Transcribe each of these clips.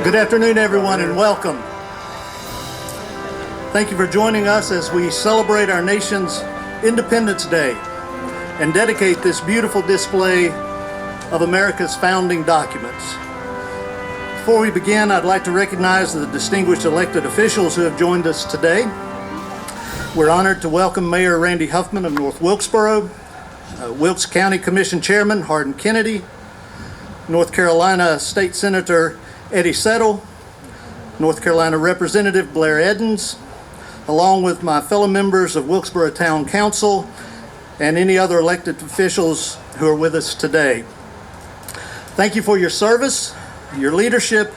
Good afternoon, everyone, and welcome. Thank you for joining us as we celebrate our nation's Independence Day and dedicate this beautiful display of America's founding documents. Before we begin, I'd like to recognize the distinguished elected officials who have joined us today. We're honored to welcome Mayor Randy Huffman of North Wilkesboro, Wilkes County Commission Chairman Hardin Kennedy, North Carolina State Senator Eddie Settle, North Carolina Representative Blair Edens, along with my fellow members of Wilkesboro Town Council and any other elected officials who are with us today. Thank you for your service, your leadership,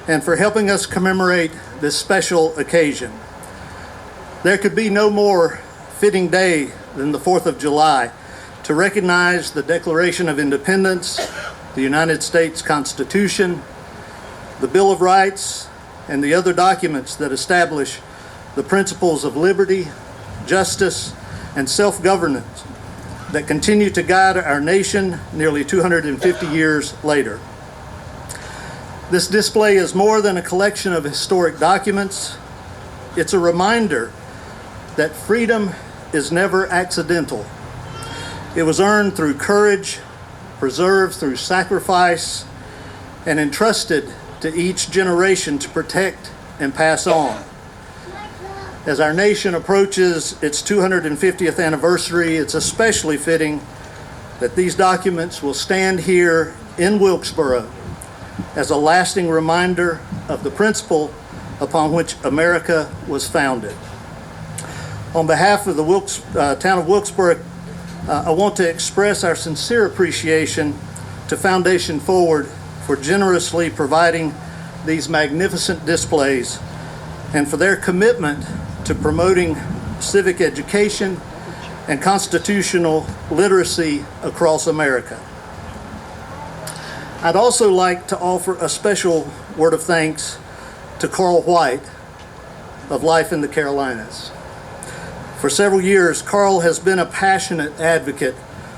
and for helping us commemorate this special occasion. There could be no more fitting day than the 4th of July to recognize the Declaration of Independence, the United States Constitution, the Bill of Rights, and the other documents that establish the principles of liberty, justice, and self-governance that continue to guide our nation nearly 250 years later. This display is more than a collection of historic documents. It's a reminder that freedom is never accidental. It was earned through courage, preserved through sacrifice, and entrusted to each generation to protect and pass on. As our nation approaches its 250th anniversary, it's especially fitting that these documents will stand here in Wilkesboro as a lasting reminder of the principle upon which America was founded. On behalf of the town of Wilkesboro, I want to express our sincere appreciation to Foundation Forward for generously providing these magnificent displays and for their commitment to promoting civic education and constitutional literacy across America. I'd also like to offer a special word of thanks to Carl White of Life in the Carolinas. For several years, Carl has been a passionate advocate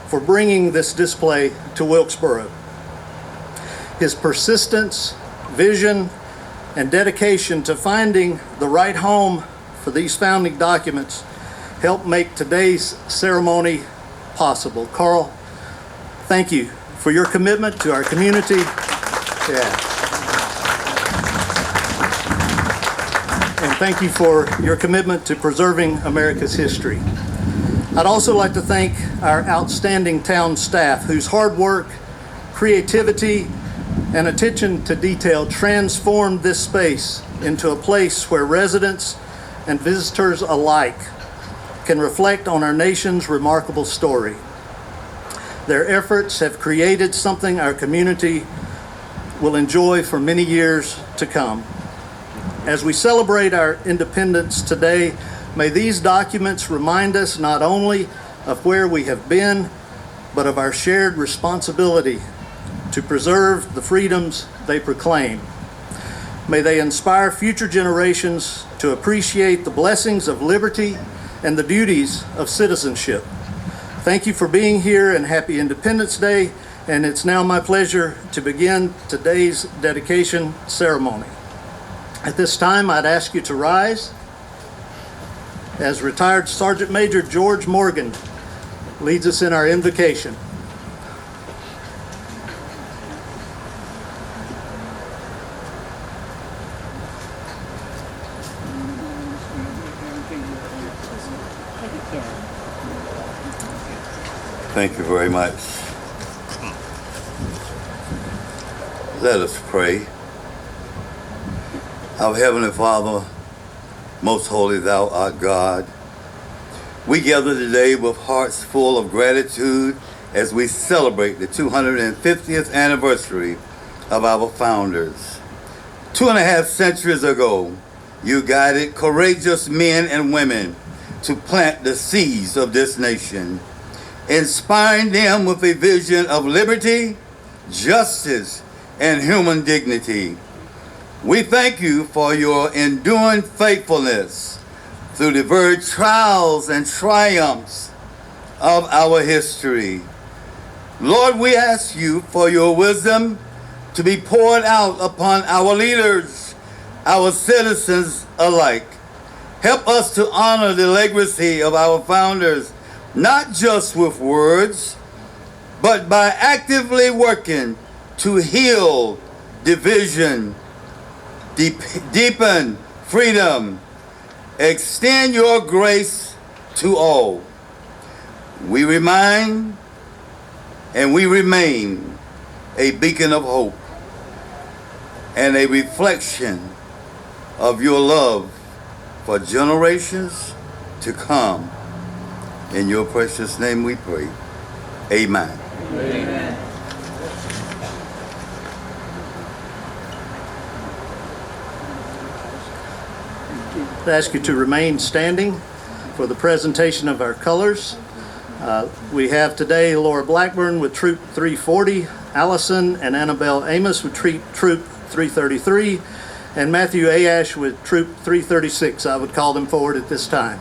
for bringing this display to Wilkesboro. His persistence, vision, and dedication to finding the right home for these founding documents helped make today's ceremony possible. Carl, thank you for your commitment to our community. And thank you for your commitment to preserving America's history. I'd also like to thank our outstanding town staff whose hard work, creativity, and attention to detail transformed this space into a place where residents and visitors alike can reflect on our nation's remarkable story. Their efforts have created something our community will enjoy for many years to come. As we celebrate our independence today, may these documents remind us not only of where we have been, but of our shared responsibility to preserve the freedoms they proclaim. May they inspire future generations to appreciate the blessings of liberty and the duties of citizenship. Thank you for being here, and happy Independence Day. And it's now my pleasure to begin today's dedication ceremony. At this time, I'd ask you to rise as retired Sergeant Major George Morgan leads us in our invocation. Thank you very much. Let us pray. Our Heavenly Father, most holy Thou art God, we gather today with hearts full of gratitude as we celebrate the 250th anniversary of our founders. 2.5 centuries ago, you guided courageous men and women to plant the seeds of this nation, inspiring them with a vision of liberty, justice, and human dignity. We thank you for your enduring faithfulness through the very trials and triumphs of our history. Lord, we ask you for your wisdom to be poured out upon our leaders, our citizens alike. Help us to honor the legacy of our founders, not just with words, but by actively working to heal division, deepen freedom, extend your grace to all. We remind and we remain a beacon of hope and a reflection of your love for generations to come. In your precious name we pray. Amen. Amen. I ask you to remain standing for the presentation of our colors. We have today Laura Blackburn with Troop 340, Allison and Annabelle Amos with Troop 333, and Matthew Ayash with Troop 336. I would call them forward at this time.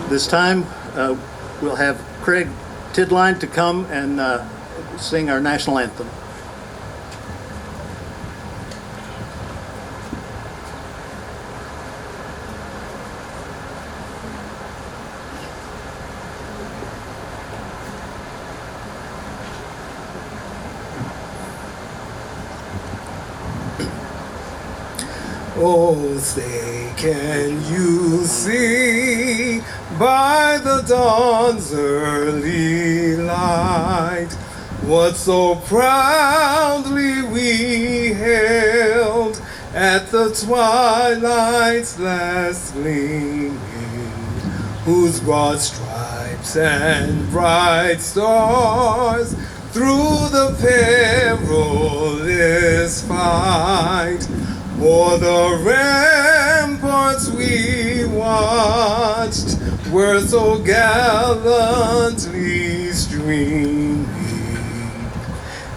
This time, we'll have Craig Tidline to come and sing our national anthem. Oh, say, can you see by the dawn's early light what so proudly we hailed at the twilight's last gleaming, whose broad stripes and bright stars through the perilous fight o'er the ramparts we watched were so gallantly streaming,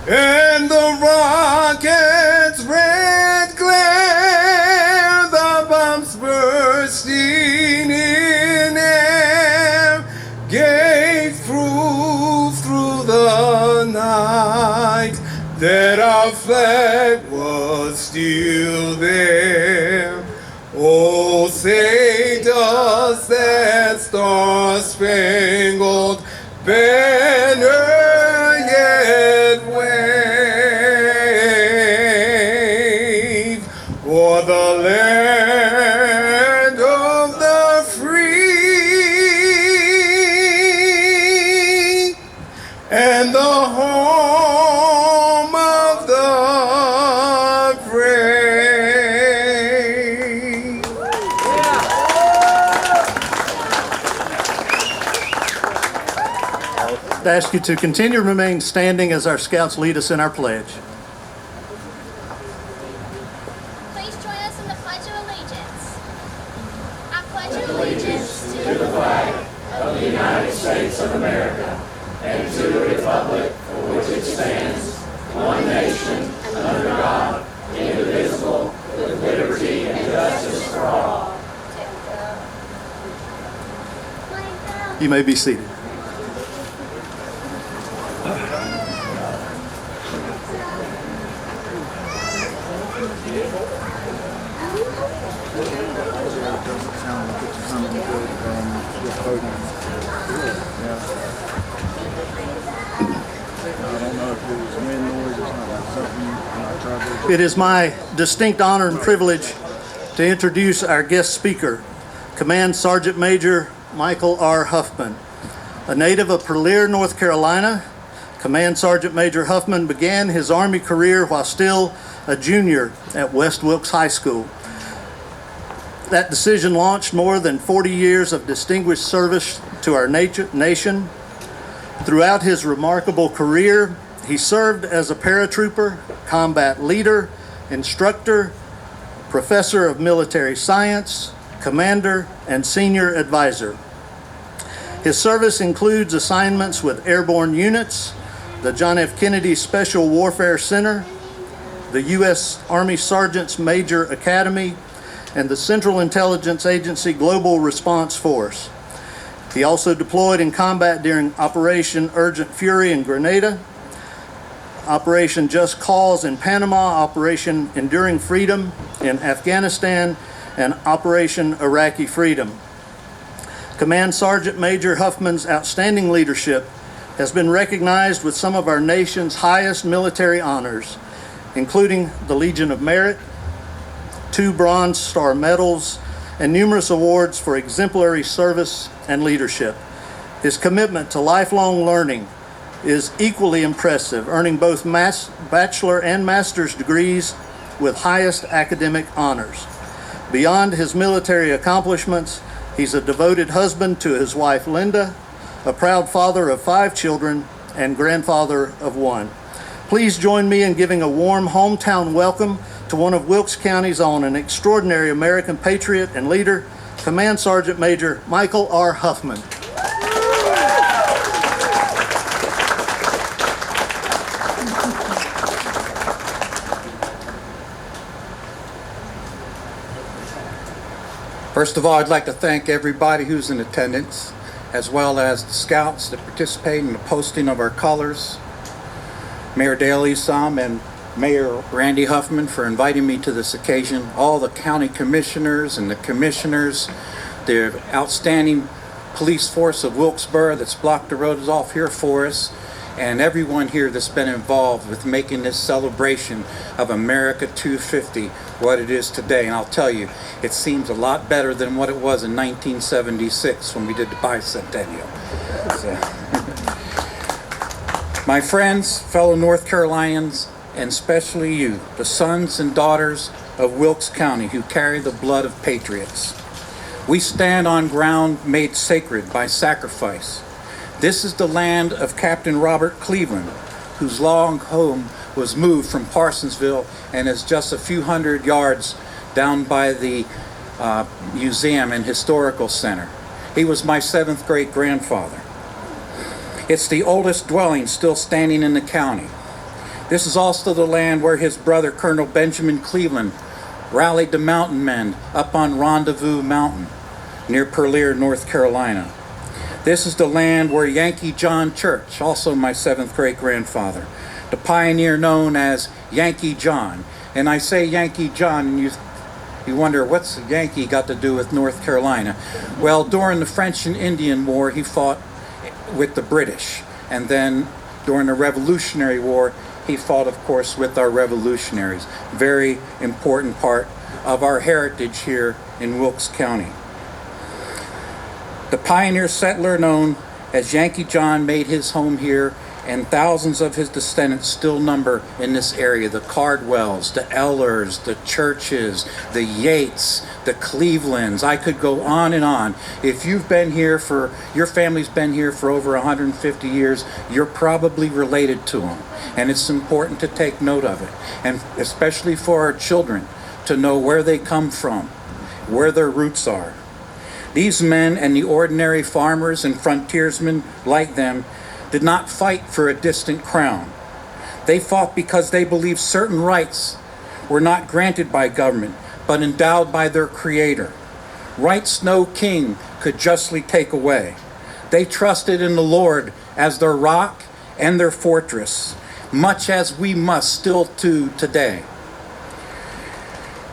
and the rocket's red glare, the bombs bursting in air, gave proof through the night that our flag was still there. Oh, say does that star-spangled banner yet wave o'er the land of the free and the home of the brave. I ask you to continue to remain standing as our scouts lead us in our pledge. Please join us in the Pledge of Allegiance. I pledge allegiance to the flag of the United States of America and to the republic for which it stands, one nation, under God, indivisible, with liberty and justice for all. You may be seated. It is my distinct honor and privilege to introduce our guest speaker, Command Sergeant Major Michael R. Huffman. A native of Purlear, North Carolina, Command Sergeant Major Huffman began his Army career while still a junior at West Wilkes High School. That decision launched more than 40 years of distinguished service to our nation. Throughout his remarkable career, He served as a paratrooper, combat leader, instructor, professor of military science, commander, and senior advisor. His service includes assignments with airborne units, the John F. Kennedy Special Warfare Center, the U.S. Army Sergeants Major Academy, and the Central Intelligence Agency Global Response Force. He also deployed in combat during Operation Urgent Fury in Grenada, Operation Just Cause in Panama, Operation Enduring Freedom in Afghanistan, and Operation Iraqi Freedom. Command Sergeant Major Huffman's outstanding leadership has been recognized with some of our nation's highest military honors, including the Legion of Merit, 2 Bronze Star medals, and numerous awards for exemplary service and leadership. His commitment to lifelong learning is equally impressive, earning both bachelor and master's degrees with highest academic honors. Beyond his military accomplishments, he's a devoted husband to his wife Linda, a proud father of 5 children, and grandfather of 1. Please join me in giving a warm hometown welcome to one of Wilkes County's own, an extraordinary American patriot and leader, Command Sergeant Major Michael R. Huffman. First of all, I'd like to thank everybody who's in attendance, as well as the scouts that participate in the posting of our colors, Mayor Dale Isom and Mayor Randy Huffman for inviting me to this occasion, all the county commissioners and the commissioners, the outstanding police force of Wilkesboro that's blocked the roads off here for us, and everyone here that's been involved with making this celebration of America 250 what it is today. And I'll tell you, it seems a lot better than what it was in 1976 when we did the bicentennial. My friends, fellow North Carolinians, and especially you, the sons and daughters of Wilkes County who carry the blood of patriots. We stand on ground made sacred by sacrifice. This is the land of Captain Robert Cleveland, whose long home was moved from Parsonsville and is just a few hundred yards down by the Museum and Historical Center. He was my 7th great grandfather. It's the oldest dwelling still standing in the county. This is also the land where his brother, Colonel Benjamin Cleveland, rallied the mountain men up on Rendezvous Mountain near Purlear, North Carolina. This is the land where Yankee John Church, also my 7th great grandfather, the pioneer known as Yankee John. And I say Yankee John, and you wonder, what's Yankee got to do with North Carolina? Well, during the French and Indian War, he fought with the British. And then during the Revolutionary War, he fought, of course, with our revolutionaries. Very important part of our heritage here in Wilkes County. The pioneer settler known as Yankee John made his home here, and thousands of his descendants still number in this area. The Cardwells, the Ellers, the Churches, the Yates, the Clevelands. I could go on and on. If you've been here your family's been here for over 150 years, you're probably related to them. And it's important to take note of it. And especially for our children, to know where they come from, where their roots are. These men and the ordinary farmers and frontiersmen like them did not fight for a distant crown. They fought because they believed certain rights were not granted by government, but endowed by their Creator. Rights no king could justly take away. They trusted in the Lord as their rock and their fortress, much as we must still do today.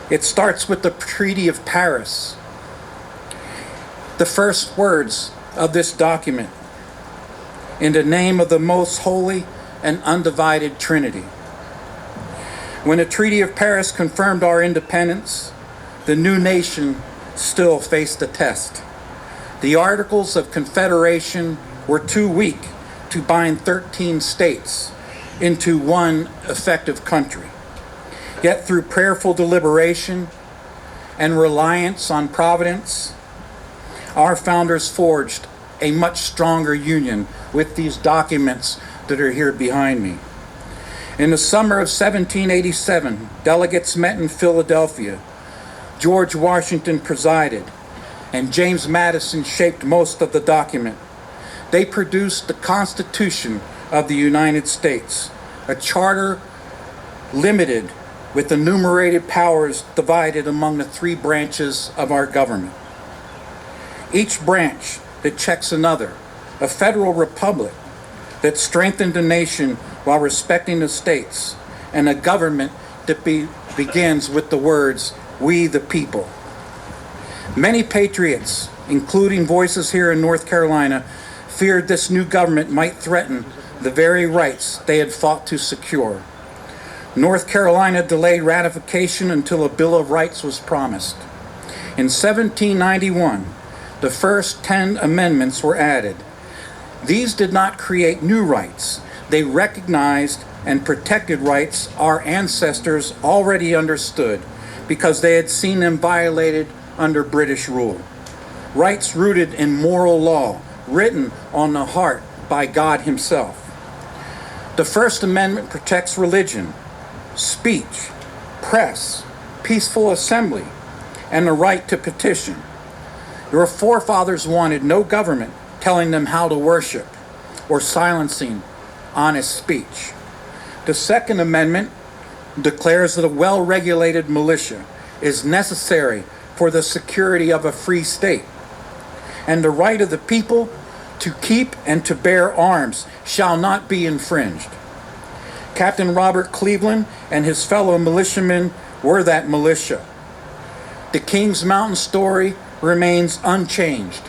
It starts with the Treaty of Paris. The first words of this document: in the name of the most holy and undivided Trinity. When the Treaty of Paris confirmed our independence, the new nation still faced the test. The Articles of Confederation were too weak to bind 13 states into one effective country. Yet through prayerful deliberation and reliance on Providence, our founders forged a much stronger union with these documents that are here behind me. In the summer of 1787, delegates met in Philadelphia. George Washington presided, and James Madison shaped most of the document. They produced the Constitution of the United States, a charter limited with enumerated powers divided among the three branches of our government. Each branch that checks another, a federal republic that strengthened the nation while respecting the states, and a government that begins with the words, "We the people." Many patriots, including voices here in North Carolina, feared this new government might threaten the very rights they had fought to secure. North Carolina delayed ratification until a Bill of Rights was promised. In 1791, the first 10 amendments were added. These did not create new rights. They recognized and protected rights our ancestors already understood because they had seen them violated under British rule. Rights rooted in moral law, written on the heart by God Himself. The First Amendment protects religion, speech, press, peaceful assembly, and the right to petition. Your forefathers wanted no government telling them how to worship or silencing honest speech. The Second Amendment declares that a well-regulated militia is necessary for the security of a free state, and the right of the people to keep and to bear arms shall not be infringed. Captain Robert Cleveland and his fellow militiamen were that militia. The Kings Mountain story remains unchanged.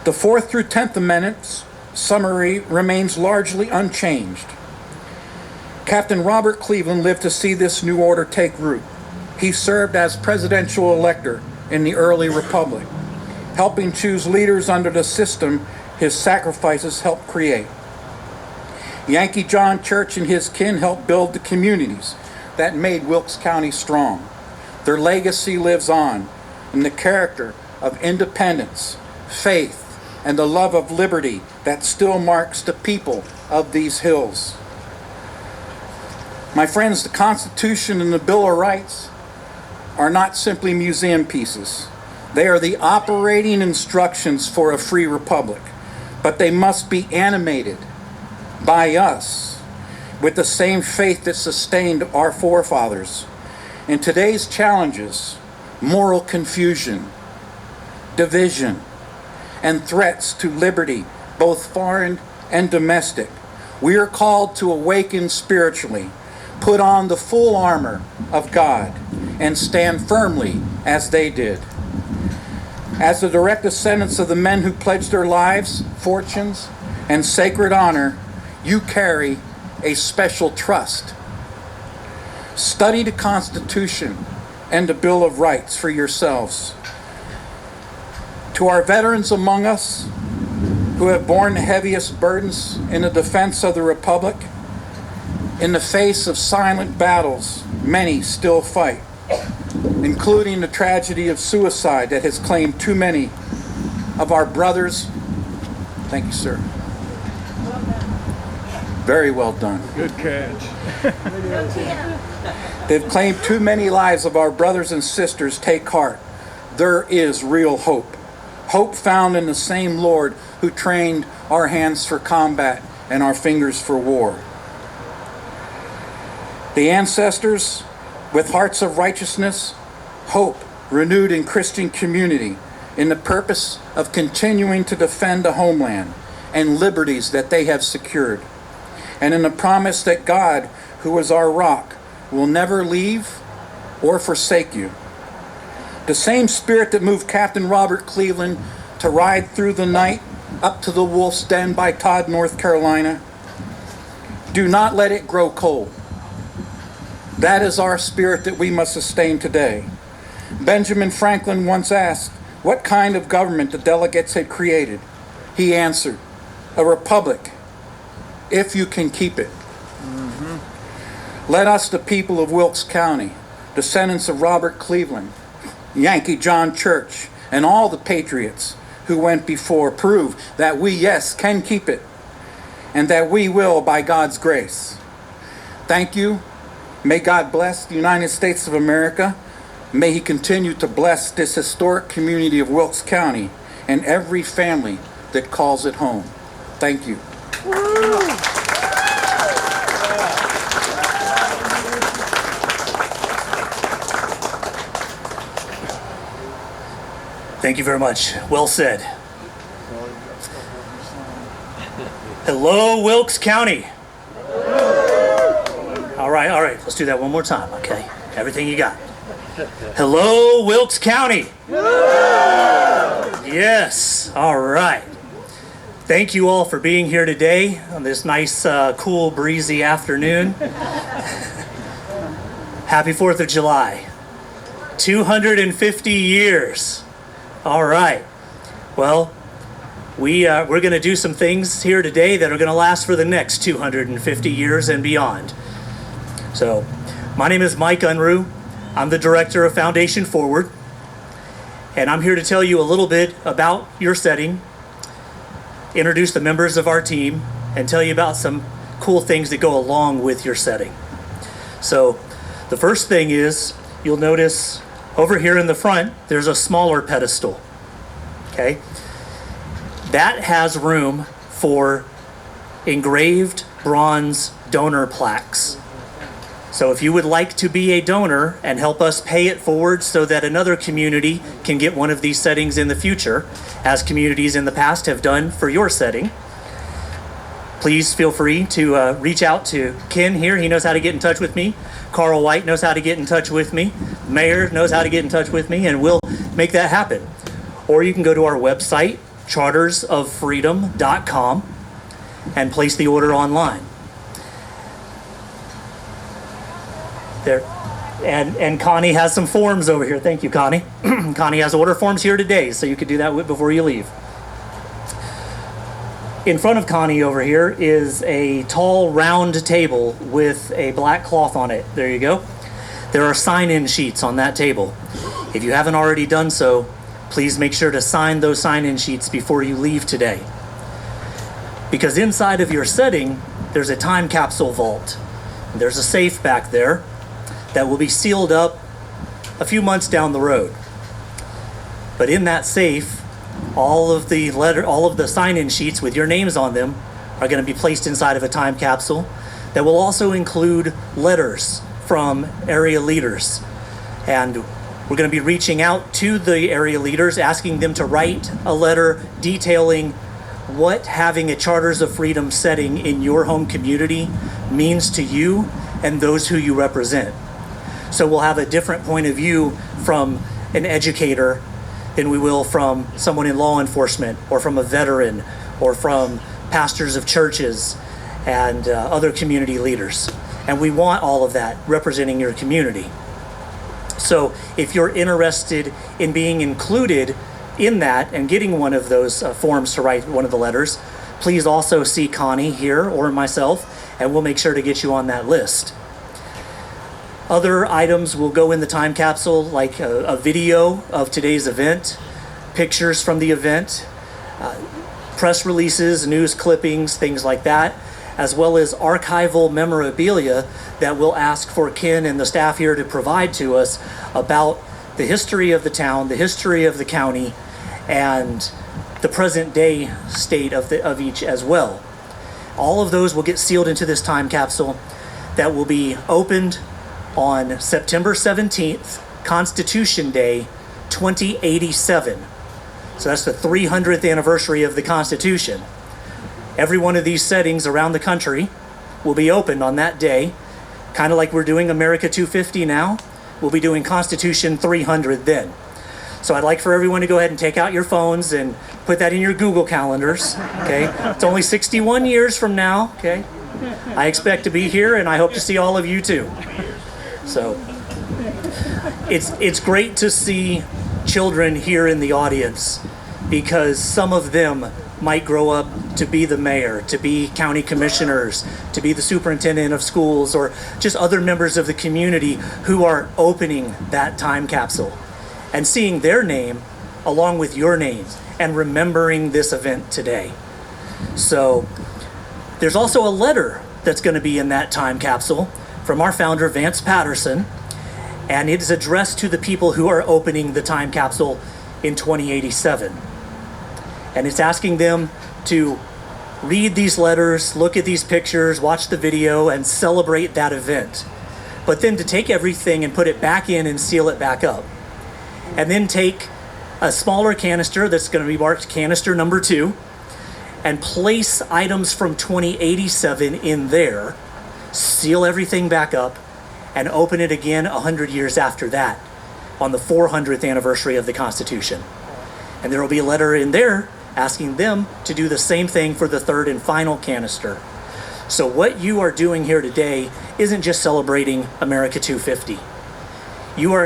The 4th through 10th Amendments summary remains largely unchanged. Captain Robert Cleveland lived to see this new order take root. He served as presidential elector in the early republic, helping choose leaders under the system his sacrifices helped create. Yankee John Church and his kin helped build the communities that made Wilkes County strong. Their legacy lives on in the character of independence, faith, and the love of liberty that still marks the people of these hills. My friends, the Constitution and the Bill of Rights are not simply museum pieces. They are the operating instructions for a free republic, but they must be animated by us with the same faith that sustained our forefathers. In today's challenges, moral confusion, division, and threats to liberty, both foreign and domestic, we are called to awaken spiritually, put on the full armor of God, and stand firmly as they did. As the direct descendants of the men who pledged their lives, fortunes, and sacred honor, you carry a special trust. Study the Constitution and the Bill of Rights for yourselves. To our veterans among us who have borne the heaviest burdens in the defense of the Republic, in the face of silent battles, many still fight, including the tragedy of suicide that has claimed too many of our brothers. Thank you, sir. Very well done. Good catch. They've claimed too many lives of our brothers and sisters. Take heart. There is real hope. Hope found in the same Lord who trained our hands for combat and our fingers for war. The ancestors, with hearts of righteousness, hope renewed in Christian community, in the purpose of continuing to defend the homeland and liberties that they have secured, and in the promise that God, who is our rock, will never leave or forsake you. The same spirit that moved Captain Robert Cleveland to ride through the night up to the Wolf's Den by Todd, North Carolina, do not let it grow cold. That is our spirit that we must sustain today. Benjamin Franklin once asked what kind of government the delegates had created. He answered, "A republic, if you can keep it." Let us, the people of Wilkes County, descendants of Robert Cleveland, Yankee John Church, and all the patriots who went before, prove that we, yes, can keep it. and that we will by God's grace. Thank you. May God bless the United States of America. May He continue to bless this historic community of Wilkes County and every family that calls it home. Thank you. Thank you very much. Well said. Hello, Wilkes County. All right. Let's do that one more time, okay? Everything you got. Hello, Wilkes County. Yes. All right. Thank you all for being here today on this nice, cool, breezy afternoon. Happy 4th of July. 250 years. All right. Well, we're going to do some things here today that are going to last for the next 250 years and beyond. So, my name is Mike Unruh. I'm the director of Foundation Forward, and I'm here to tell you a little bit about your setting, introduce the members of our team, and tell you about some cool things that go along with your setting. So, the first thing is, you'll notice over here in the front, there's a smaller pedestal, okay? That has room for engraved bronze donor plaques. So if you would like to be a donor and help us pay it forward so that another community can get one of these settings in the future, as communities in the past have done for your setting, please feel free to reach out to Ken here. He knows how to get in touch with me. Carl White knows how to get in touch with me. Mayor knows how to get in touch with me, and we'll make that happen. Or you can go to our website, chartersoffreedom.com, and place the order online. There. And Connie has some forms over here. Thank you, Connie. Connie has order forms here today, so you could do that before you leave. In front of Connie over here is a tall, round table with a black cloth on it. There you go. There are sign-in sheets on that table. If you haven't already done so, please make sure to sign those sign-in sheets before you leave today. Because inside of your setting, there's a time capsule vault. There's a safe back there that will be sealed up a few months down the road. But in that safe, all of the sign-in sheets with your names on them are going to be placed inside of a time capsule that will also include letters from area leaders. And we're going to be reaching out to the area leaders, asking them to write a letter detailing what having a Charters of Freedom setting in your home community means to you and those who you represent. So we'll have a different point of view from an educator than we will from someone in law enforcement, or from a veteran, or from pastors of churches and other community leaders. And we want all of that representing your community. So if you're interested in being included in that and getting one of those forms to write one of the letters, please also see Connie here or myself, and we'll make sure to get you on that list. Other items will go in the time capsule, like a video of today's event, pictures from the event, press releases, news clippings, things like that, as well as archival memorabilia that we'll ask for Ken and the staff here to provide to us about the history of the town, the history of the county, and the present day state of each as well. All of those will get sealed into this time capsule that will be opened on September 17th, Constitution Day, 2087. So that's the 300th anniversary of the Constitution. Every one of these settings around the country will be opened on that day, kind of like we're doing America 250 now. We'll be doing Constitution 300 then. So I'd like for everyone to go ahead and take out your phones and put that in your Google calendars, okay? It's only 61 years from now, okay? I expect to be here, and I hope to see all of you too. So it's great to see children here in the audience, because some of them might grow up to be the mayor, to be county commissioners, to be the superintendent of schools, or just other members of the community who are opening that time capsule and seeing their name along with your names and remembering this event today. So There's also a letter that's going to be in that time capsule from our founder, Vance Patterson, and it is addressed to the people who are opening the time capsule in 2087. And it's asking them to read these letters, look at these pictures, watch the video, and celebrate that event. But then to take everything and put it back in and seal it back up. And then take a smaller canister that's going to be marked canister number 2 and place items from 2087 in there, seal everything back up, and open it again 100 years after that on the 400th anniversary of the Constitution. And there will be a letter in there asking them to do the same thing for the third and final canister. So what you are doing here today isn't just celebrating America 250.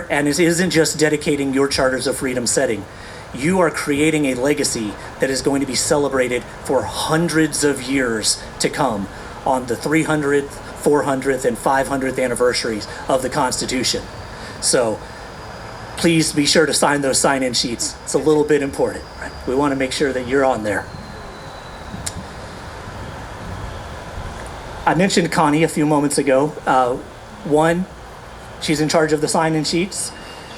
And it isn't just dedicating your charters of freedom setting. You are creating a legacy that is going to be celebrated for hundreds of years to come on the 300th, 400th, and 500th anniversaries of the Constitution. So please be sure to sign those sign-in sheets. It's a little bit important, right? We want to make sure that you're on there. I mentioned Connie a few moments ago. One, she's in charge of the sign-in sheets.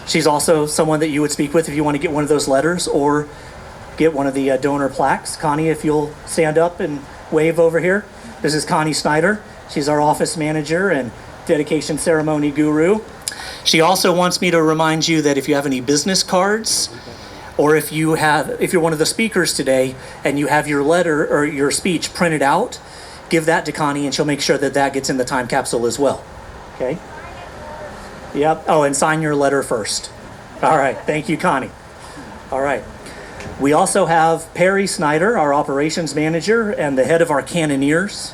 She's also someone that you would speak with if you want to get one of those letters or get one of the donor plaques. Connie, if you'll stand up and wave over here. This is Connie Snyder. She's our office manager and dedication ceremony guru. She also wants me to remind you that if you have any business cards, or if you're one of the speakers today and you have your letter or your speech printed out, give that to Connie and she'll make sure that that gets in the time capsule as well. Okay? Yep. Oh, and sign your letter first. All right. Thank you, Connie. All right. We also have Perry Snyder, our operations manager and the head of our cannoneers.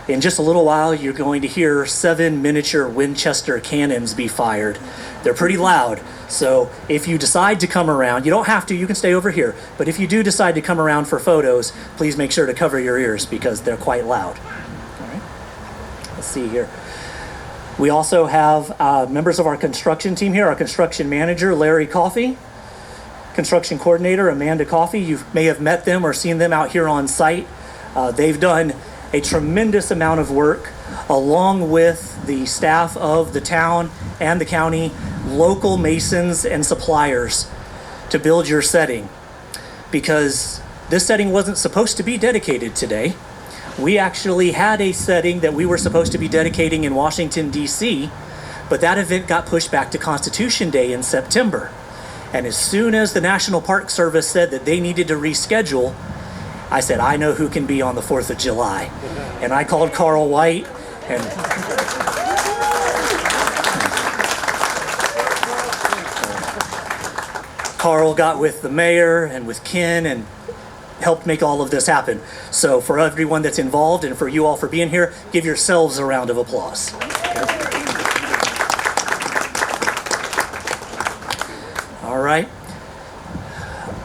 In just a little while, you're going to hear 7 miniature Winchester cannons be fired. They're pretty loud. So if you decide to come around, you don't have to, you can stay over here. But if you do decide to come around for photos, please make sure to cover your ears because they're quite loud. All right. Let's see here. We also have members of our construction team here, our construction manager, Larry Coffey, construction coordinator, Amanda Coffey. You may have met them or seen them out here on site. They've done a tremendous amount of work along with the staff of the town and the county, local masons and suppliers to build your setting, because this setting wasn't supposed to be dedicated today. We actually had a setting that we were supposed to be dedicating in Washington, D.C., but that event got pushed back to Constitution Day in September. And as soon as the National Park Service said that they needed to reschedule, I said, I know who can be on the 4th of July. And I called Carl White and Carl got with the mayor and with Ken and helped make all of this happen. So for everyone that's involved and for you all for being here, give yourselves a round of applause. All right.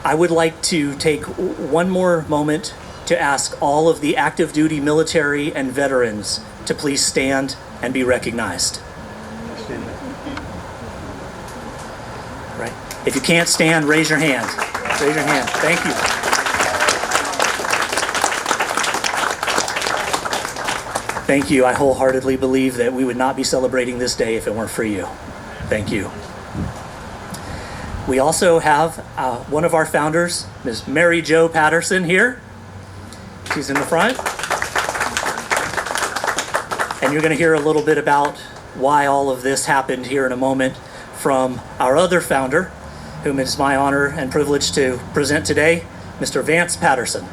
I would like to take one more moment to ask all of the active duty military and veterans to please stand and be recognized. Right. If you can't stand, raise your hand. Raise your hand. Thank you. Thank you. I wholeheartedly believe that we would not be celebrating this day if it weren't for you. Thank you. We also have one of our founders, Ms. Mary Jo Patterson here. She's in the front. And you're going to hear a little bit about why all of this happened here in a moment from our other founder, whom it is my honor and privilege to present today, Mr. Vance Patterson.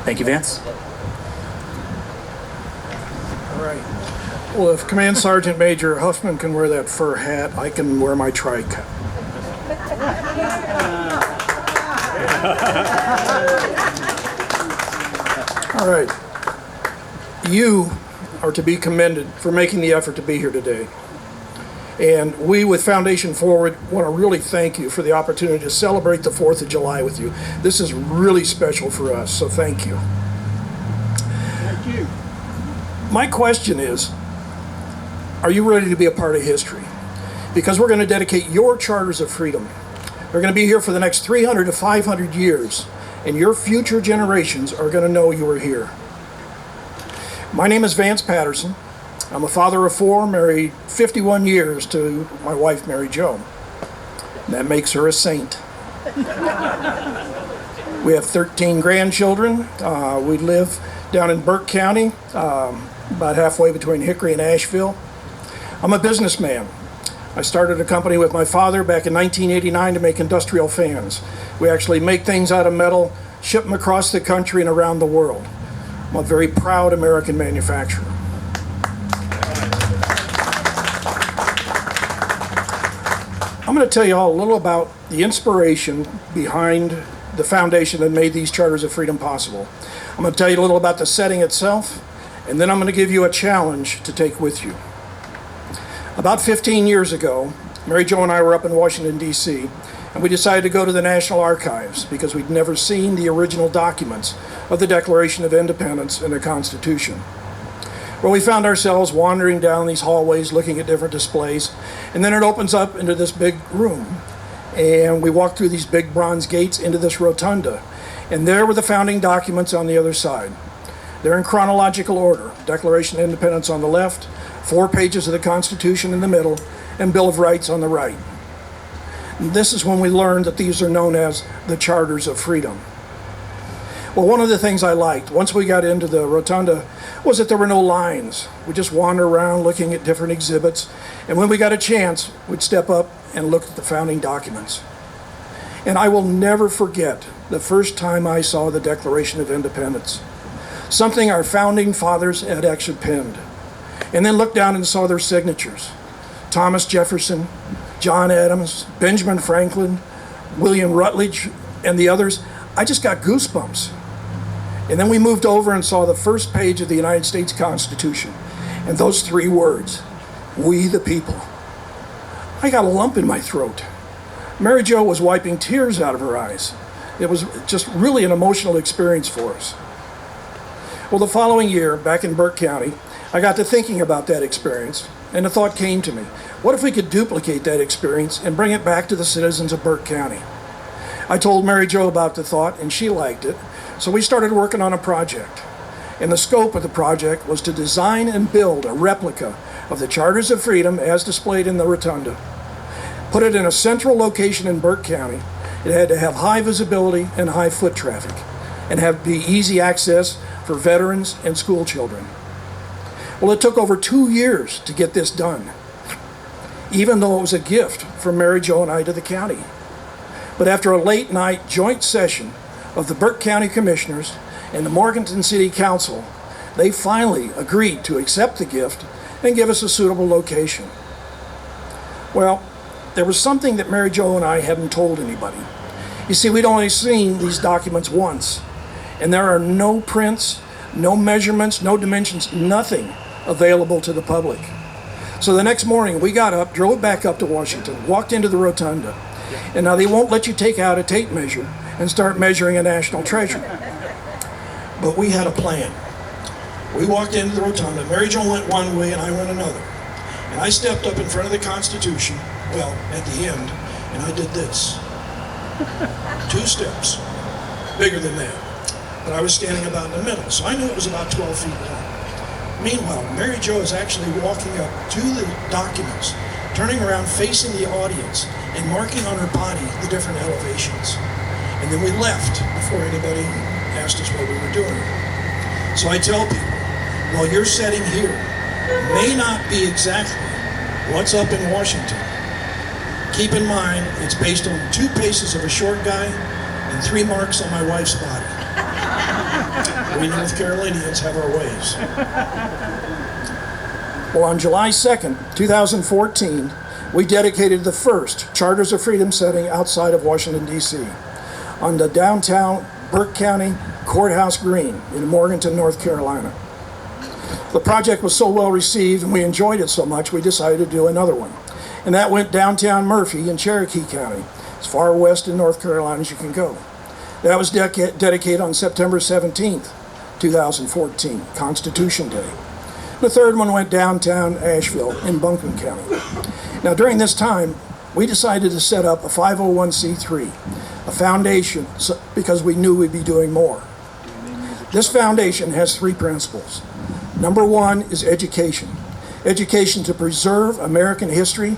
Thank you, Vance. All right. Well, if Command Sergeant Major Huffman can wear that fur hat, I can wear my tri-cut. All right. You are to be commended for making the effort to be here today. And we, with Foundation Forward, want to really thank you for the opportunity to celebrate the 4th of July with you. This is really special for us, so thank you. Thank you. My question is, are you ready to be a part of history? because we're going to dedicate your charters of freedom. They're going to be here for the next 300 to 500 years, and your future generations are going to know you were here. My name is Vance Patterson. I'm a father of 4, married 51 years to my wife, Mary Jo. That makes her a saint. We have 13 grandchildren. We live down in Burke County, about halfway between Hickory and Asheville. I'm a businessman. I started a company with my father back in 1989 to make industrial fans. We actually make things out of metal, ship them across the country and around the world. I'm a very proud American manufacturer. I'm going to tell you all a little about the inspiration behind the foundation that made these Charters of Freedom possible. I'm going to tell you a little about the setting itself, and then I'm going to give you a challenge to take with you. About 15 years ago, Mary Jo and I were up in Washington, D.C., and we decided to go to the National Archives because we'd never seen the original documents of the Declaration of Independence and the Constitution. Well, we found ourselves wandering down these hallways looking at different displays, and then it opens up into this big room, and we walked through these big bronze gates into this rotunda, and there were the founding documents on the other side. They're in chronological order: Declaration of Independence on the left, 4 pages of the Constitution in the middle, and Bill of Rights on the right. And this is when we learned that these are known as the Charters of Freedom. Well, one of the things I liked, once we got into the rotunda, was that there were no lines. We just wander around looking at different exhibits, and when we got a chance, we'd step up and look at the founding documents. And I will never forget the first time I saw the Declaration of Independence, something our founding fathers had actually penned, and then looked down and saw their signatures: Thomas Jefferson, John Adams, Benjamin Franklin, William Rutledge, and the others. I just got goosebumps. And then we moved over and saw the first page of the United States Constitution, and those 3 words, "We the people." I got a lump in my throat. Mary Jo was wiping tears out of her eyes. It was just really an emotional experience for us. Well, the following year, back in Burke County, I got to thinking about that experience, and a thought came to me. What if we could duplicate that experience and bring it back to the citizens of Burke County? I told Mary Jo about the thought, and she liked it, so we started working on a project. And the scope of the project was to design and build a replica of the Charters of Freedom as displayed in the rotunda. Put it in a central location in Burke County. It had to have high visibility and high foot traffic, and have be easy access for veterans and school children. Well, it took over 2 years to get this done, even though it was a gift from Mary Jo and I to the county. But after a late night joint session of the Burke County Commissioners and the Morganton City Council, they finally agreed to accept the gift and give us a suitable location. Well, there was something that Mary Jo and I hadn't told anybody. You see, we'd only seen these documents once, and there are no prints, no measurements, no dimensions, nothing available to the public. So the next morning we got up, drove back up to Washington, walked into the rotunda, and now they won't let you take out a tape measure and start measuring a national treasure. But we had a plan. We walked into the rotunda. Mary Jo went one way and I went another. And I stepped up in front of the Constitution, well, at the end, and I did this. 2 steps, bigger than that. But I was standing about in the middle, so I knew it was about 12 feet long. Meanwhile, Mary Jo is actually walking up to the documents, turning around, facing the audience, and marking on her body the different elevations. And then we left before anybody asked us what we were doing. So I tell people, while you're sitting here, may not be exactly what's up in Washington. Keep in mind, it's based on 2 paces of a short guy and 3 marks on my wife's body. We North Carolinians have our ways. Well, on July 2nd, 2014, we dedicated the first Charters of Freedom setting outside of Washington, D.C., on the downtown Burke County Courthouse Green in Morganton, North Carolina. The project was so well received and we enjoyed it so much, we decided to do another one. And that went downtown Murphy in Cherokee County, as far west in North Carolina as you can go. That was dedicated on September 17th, 2014, Constitution Day. The third one went downtown Asheville in Buncombe County. Now, during this time, we decided to set up a 501c3, a foundation, because we knew we'd be doing more. This foundation has 3 principles. Number 1 is education. Education to preserve American history,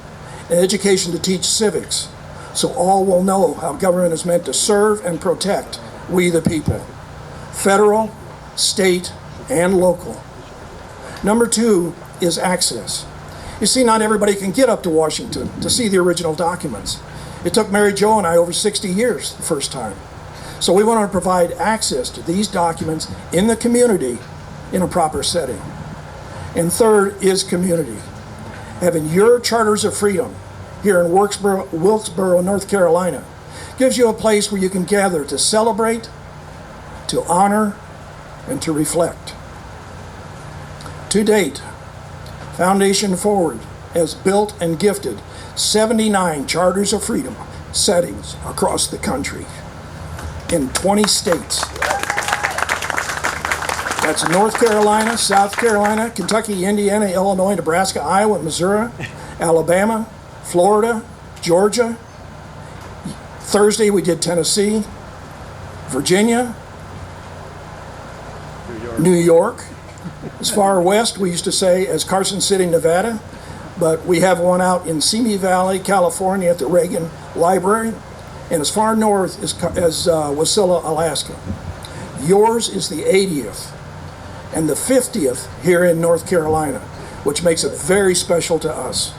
and education to teach civics, so all will know how government is meant to serve and protect we the people, federal, state, and local. Number 2 is access. You see, not everybody can get up to Washington to see the original documents. It took Mary Jo and I over 60 years the first time. So we want to provide access to these documents in the community in a proper setting. And third is community. Having your charters of freedom here in Wilkesboro, North Carolina, gives you a place where you can gather to celebrate, to honor, and to reflect. To date, Foundation Forward has built and gifted 79 charters of freedom settings across the country in 20 states. That's North Carolina, South Carolina, Kentucky, Indiana, Illinois, Nebraska, Iowa, Missouri, Alabama, Florida, Georgia. Thursday we did Tennessee, Virginia, New York. As far west, we used to say, as Carson City, Nevada, but we have one out in Simi Valley, California at the Reagan Library, and as far north as Wasilla, Alaska. Yours is the 80th and the 50th here in North Carolina, which makes it very special to us.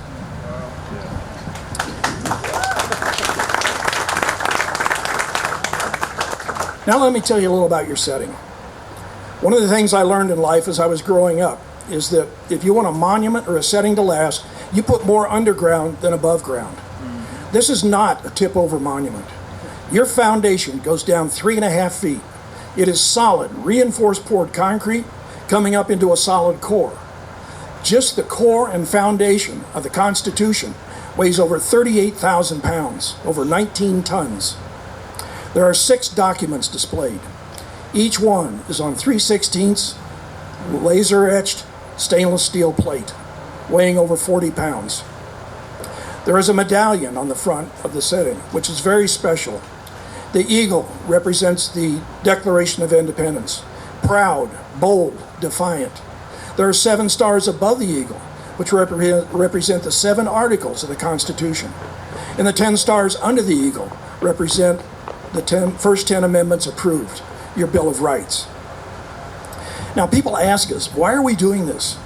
Now let me tell you a little about your setting. One of the things I learned in life as I was growing up is that if you want a monument or a setting to last, you put more underground than above ground. This is not a tip-over monument. Your foundation goes down 3.5 feet. It is solid, reinforced poured concrete coming up into a solid core. Just the core and foundation of the Constitution weighs over 38,000 pounds, over 19 tons. There are 6 documents displayed. Each one is on 3/16 laser-etched stainless steel plate, weighing over 40 pounds. There is a medallion on the front of the setting, which is very special. The eagle represents the Declaration of Independence. Proud, bold, defiant. There are 7 stars above the eagle, which represent the 7 articles of the Constitution. And the 10 stars under the eagle represent the first 10 amendments approved, your Bill of Rights. Now people ask us, why are we doing this?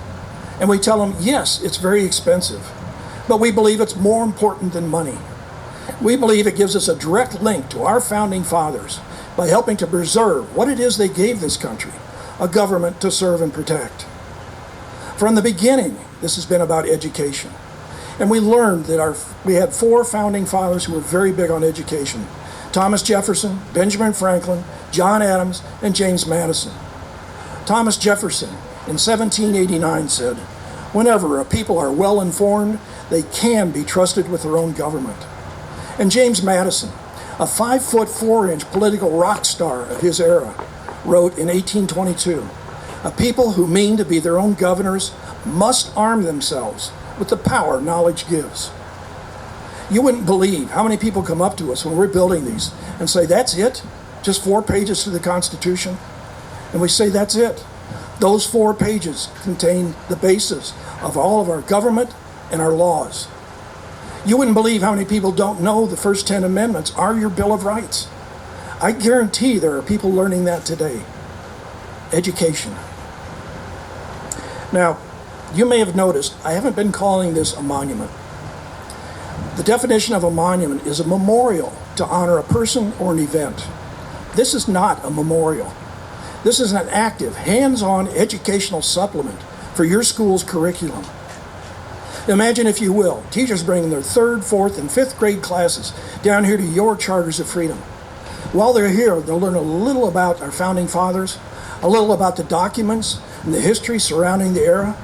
And we tell them, yes, it's very expensive, but we believe it's more important than money. We believe it gives us a direct link to our founding fathers by helping to preserve what it is they gave this country, a government to serve and protect. From the beginning, this has been about education. And we learned that we had 4 founding fathers who were very big on education: Thomas Jefferson, Benjamin Franklin, John Adams, and James Madison. Thomas Jefferson in 1789 said, "Whenever a people are well informed, they can be trusted with their own government." And James Madison, a 5'4" political rock star of his era, wrote in 1822, "A people who mean to be their own governors must arm themselves with the power knowledge gives." You wouldn't believe how many people come up to us when we're building these and say, "That's it? Just 4 pages to the Constitution?" And we say, "That's it." Those 4 pages contain the basis of all of our government and our laws. You wouldn't believe how many people don't know the first 10 amendments are your Bill of Rights. I guarantee there are people learning that today. Education. Now, you may have noticed I haven't been calling this a monument. The definition of a monument is a memorial to honor a person or an event. This is not a memorial. This is an active, hands-on educational supplement for your school's curriculum. Imagine, if you will, teachers bringing their 3rd, 4th, and 5th grade classes down here to your Charters of Freedom. While they're here, they'll learn a little about our founding fathers, a little about the documents and the history surrounding the era.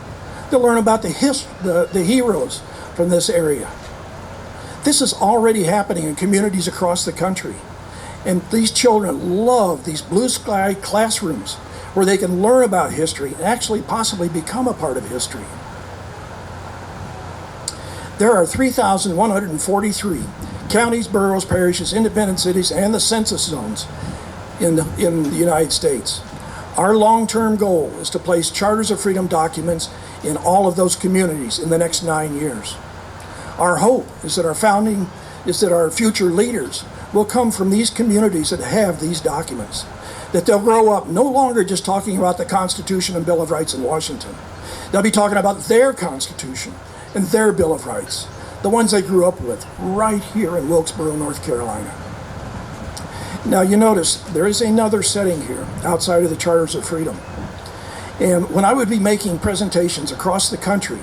They'll learn about the heroes from this area. This is already happening in communities across the country. And these children love these blue sky classrooms where they can learn about history and actually possibly become a part of history. There are 3,143 counties, boroughs, parishes, independent cities, and the census zones in the United States. Our long-term goal is to place Charters of Freedom documents in all of those communities in the next 9 years. Our hope is that our future leaders will come from these communities that have these documents, that they'll grow up no longer just talking about the Constitution and Bill of Rights in Washington. They'll be talking about their Constitution and their Bill of Rights, the ones they grew up with right here in Wilkesboro, North Carolina. Now you notice there is another setting here outside of the Charters of Freedom. And when I would be making presentations across the country,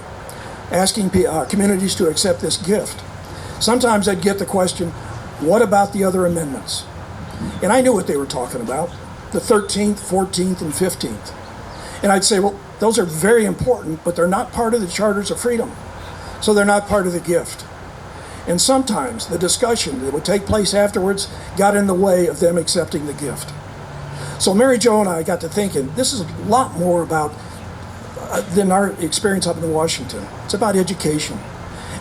asking communities to accept this gift, sometimes I'd get the question, what about the other amendments? And I knew what they were talking about, the 13th, 14th, and 15th. And I'd say, well, those are very important, but they're not part of the Charters of Freedom. So they're not part of the gift. And sometimes the discussion that would take place afterwards got in the way of them accepting the gift. So Mary Jo and I got to thinking, this is a lot more about than our experience up in Washington. It's about education.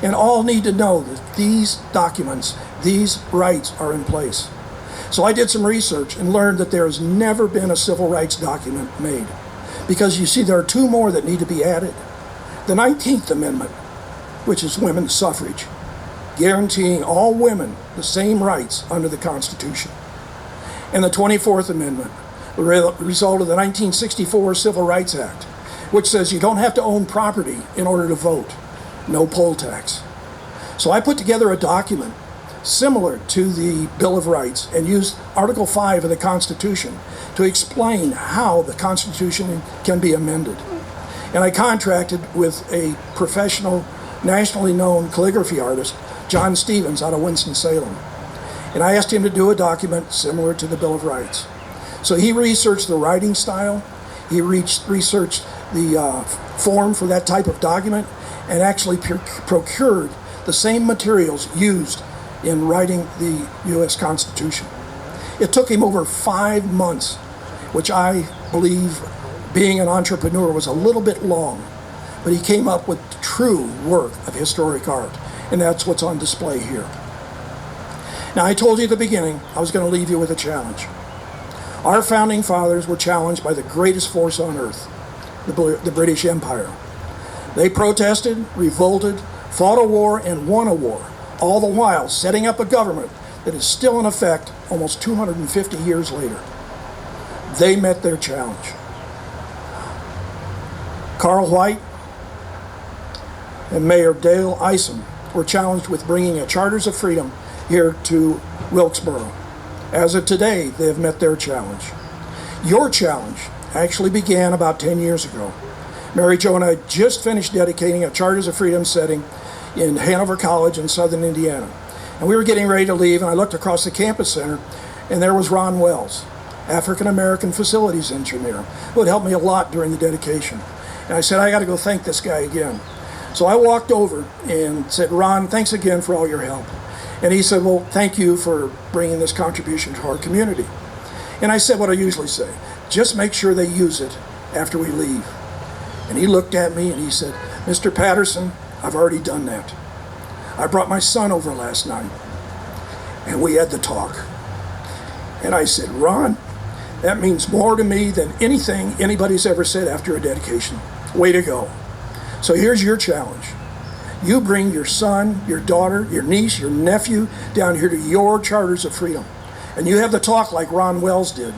And all need to know that these documents, these rights are in place. So I did some research and learned that there has never been a civil rights document made. Because you see, there are two more that need to be added. The 19th Amendment, which is women's suffrage, guaranteeing all women the same rights under the Constitution. And the 24th Amendment, a result of the 1964 Civil Rights Act, which says you don't have to own property in order to vote, no poll tax. So I put together a document similar to the Bill of Rights and used Article 5 of the Constitution to explain how the Constitution can be amended. And I contracted with a professional, nationally known calligraphy artist, John Stevens, out of Winston-Salem. And I asked him to do a document similar to the Bill of Rights. So he researched the writing style, he researched the form for that type of document, and actually procured the same materials used in writing the U.S. Constitution. It took him over 5 months, which I believe, being an entrepreneur, was a little bit long, but he came up with true work of historic art, and that's what's on display here. Now, I told you at the beginning I was going to leave you with a challenge. Our founding fathers were challenged by the greatest force on earth, the British Empire. They protested, revolted, fought a war, and won a war, all the while setting up a government that is still in effect almost 250 years later. They met their challenge. Carl White and Mayor Dale Isom were challenged with bringing a Charters of Freedom here to Wilkesboro. As of today, they have met their challenge. Your challenge actually began about 10 years ago. Mary Jo and I just finished dedicating a Charters of Freedom setting in Hanover College in southern Indiana. And we were getting ready to leave, and I looked across the campus center, and there was Ron Wells, African-American facilities engineer, who had helped me a lot during the dedication. And I said, I got to go thank this guy again. So I walked over and said, Ron, thanks again for all your help. And he said, well, thank you for bringing this contribution to our community. And I said what I usually say, just make sure they use it after we leave. And he looked at me and he said, Mr. Patterson, I've already done that. I brought my son over last night and we had the talk. And I said, Ron, that means more to me than anything anybody's ever said after a dedication. Way to go. So here's your challenge. You bring your son, your daughter, your niece, your nephew down here to your Charters of Freedom. And you have the talk like Ron Wells did.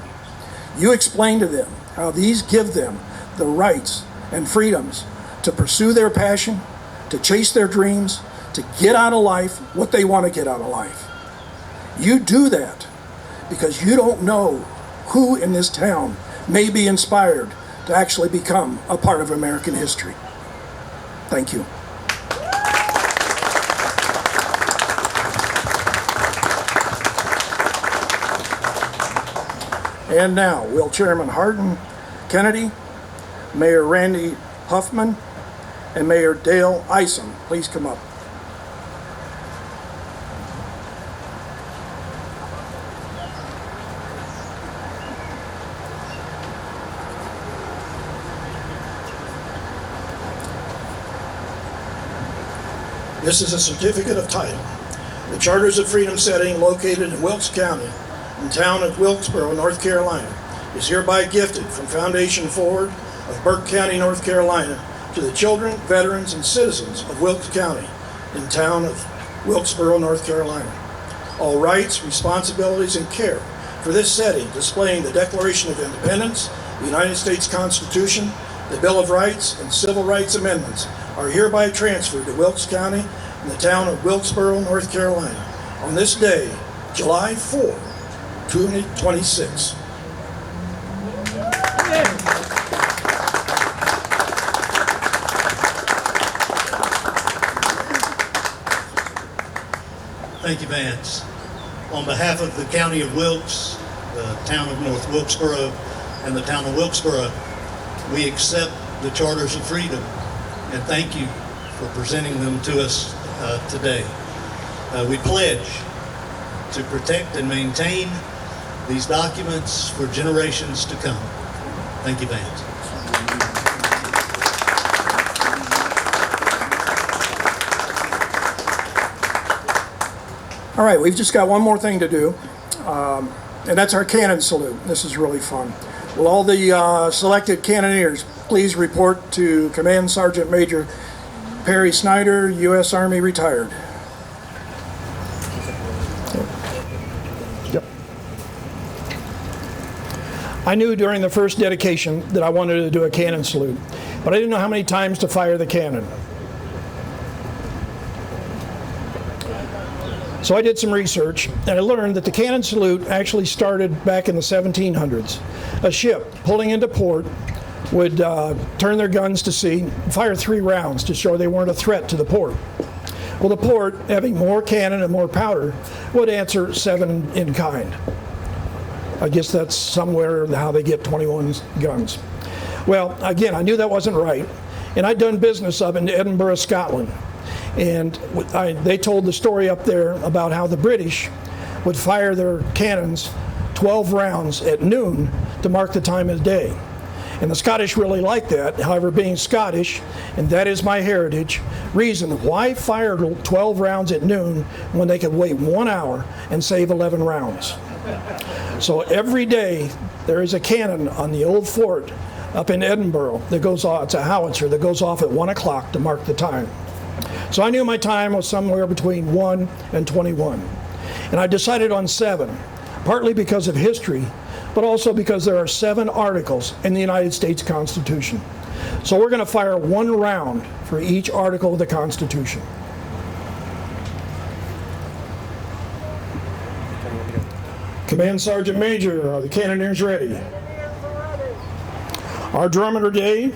You explain to them how these give them the rights and freedoms to pursue their passion, to chase their dreams, to get out of life what they want to get out of life. You do that because you don't know who in this town may be inspired to actually become a part of American history. Thank you. And now, will Chairman Hardin Kennedy, Mayor Randy Huffman, and Mayor Dale Isom please come up. This is a certificate of title. The Charters of Freedom setting located in Wilkes County, in the town of Wilkesboro, North Carolina, is hereby gifted from Foundation Forward of Burke County, North Carolina, to the children, veterans, and citizens of Wilkes County, in the town of Wilkesboro, North Carolina. All rights, responsibilities, and care for this setting, displaying the Declaration of Independence, the United States Constitution, the Bill of Rights, and Civil Rights Amendments, are hereby transferred to Wilkes County in the town of Wilkesboro, North Carolina, on this day, July 4, 2026. Thank you, Vance. On behalf of the County of Wilkes, the town of North Wilkesboro, and the town of Wilkesboro, we accept the Charters of Freedom and thank you for presenting them to us today. We pledge to protect and maintain these documents for generations to come. Thank you, Vance. All right, we've just got one more thing to do, and that's our cannon salute. This is really fun. Will all the selected cannoneers please report to Command Sergeant Major Perry Snyder, U.S. Army retired. Yep. I knew during the first dedication that I wanted to do a cannon salute, but I didn't know how many times to fire the cannon. So I did some research, and I learned that the cannon salute actually started back in the 1700s. A ship pulling into port would turn their guns to sea, fire 3 rounds to show they weren't a threat to the port. Well, the port, having more cannon and more powder, would answer 7 in kind. I guess that's somewhere how they get 21 guns. Well, again, I knew that wasn't right, and I'd done business up in Edinburgh, Scotland. And they told the story up there about how the British would fire their cannons 12 rounds at noon to mark the time of day. And the Scottish really liked that. However, being Scottish, and that is my heritage, reason why fire 12 rounds at noon when they could wait 1 hour and save 11 rounds. So every day there is a cannon on the old fort up in Edinburgh that goes off. It's a howitzer that goes off at 1 o'clock to mark the time. So I knew my time was somewhere between 1 and 21. And I decided on 7, partly because of history, but also because there are 7 articles in the United States Constitution. So we're going to fire 1 round for each article of the Constitution. Command Sergeant Major, are the cannoneers ready? Our drummer today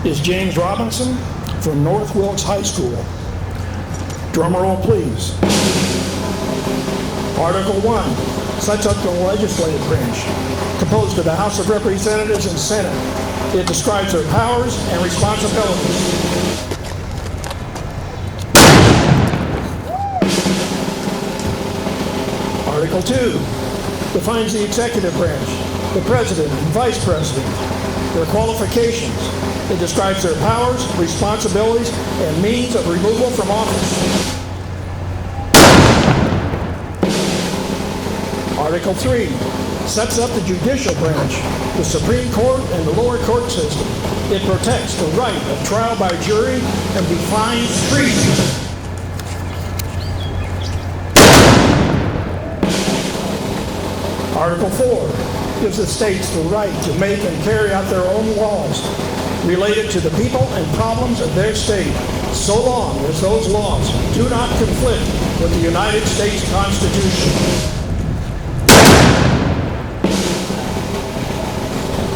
is James Robinson from North Wilkes High School. Drum roll, please. Article 1 sets up the legislative branch, composed of the House of Representatives and Senate. It describes their powers and responsibilities. Article 2 defines the executive branch, the president and vice president, their qualifications. It describes their powers, responsibilities, and means of removal from office. Article 3 sets up the judicial branch, the Supreme Court and the lower court system. It protects the right of trial by jury and defines treason. Article 4 gives the states the right to make and carry out their own laws related to the people and problems of their state, so long as those laws do not conflict with the United States Constitution.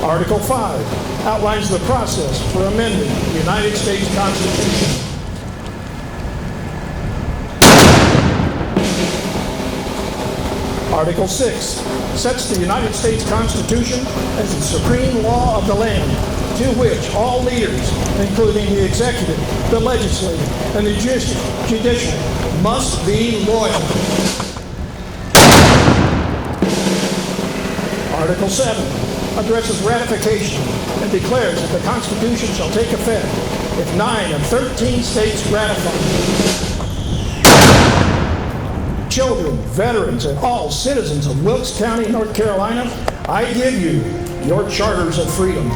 Article 5 outlines the process for amending the United States Constitution. Article 6 sets the United States Constitution as the supreme law of the land, to which all leaders, including the executive, the legislative, and the judicial, must be loyal. Article 7 addresses ratification and declares that the Constitution shall take effect if 9 of 13 states ratify. Children, veterans, and all citizens of Wilkes County, North Carolina, I give you your charters of freedom.